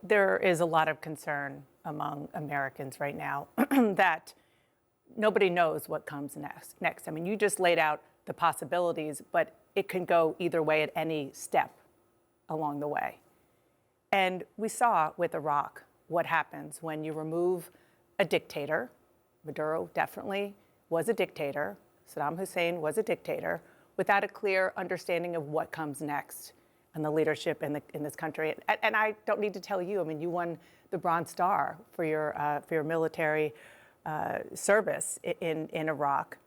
There is a lot of concern among Americans right now that nobody knows what comes next. I mean, you just laid out the possibilities, but it can go either way at any step along the way. And we saw with Iraq what happens when you remove a dictator. Maduro definitely was a dictator. Saddam Hussein was a dictator without a clear understanding of what comes next and the leadership in this country. And I don't need to tell you, I mean, you won the Bronze Star for your military service in Iraq.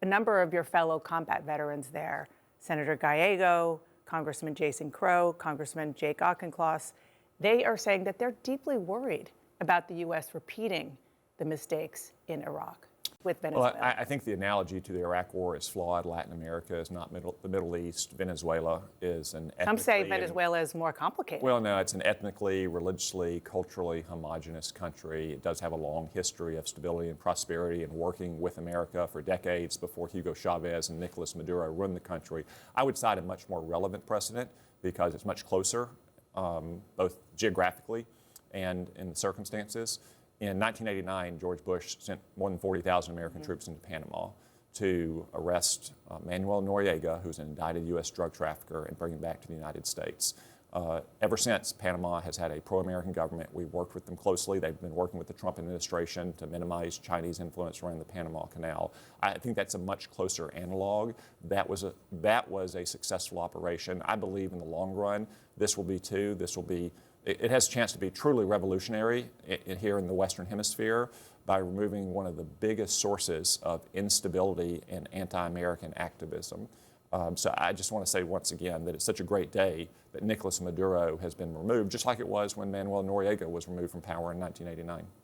A number of your fellow combat veterans there, Senator Gallego, Congressman Jason Crow, Congressman Jake Auchincloss, they are saying that they're deeply worried about the U.S. repeating the mistakes in Iraq with Venezuela. Well, I think the analogy to the Iraq War is flawed. Latin America is not the Middle East. Venezuela is an ethnically... Some say Venezuela is more complicated. Well, no, it's an ethnically, religiously, culturally homogenous country. It does have a long history of stability and prosperity and working with America for decades before Hugo Chavez and Nicolas Maduro run the country. I would cite a much more relevant precedent because it's much closer, both geographically and in the circumstances. In 1989, George Bush sent more than 40,000 American troops into Panama to arrest Manuel Noriega, who's an indicted U.S. drug trafficker, and bring him back to the United States. Ever since, Panama has had a pro-American government. We worked with them closely. They've been working with the Trump administration to minimize Chinese influence around the Panama Canal. I think that's a much closer analog. That was a successful operation. I believe in the long run, this will be too. It has a chance to be truly revolutionary here in the Western Hemisphere by removing one of the biggest sources of instability and anti-American activism. So I just want to say once again that it's such a great day that Nicolas Maduro has been removed, just like it was when Manuel Noriega was removed from power in 1989.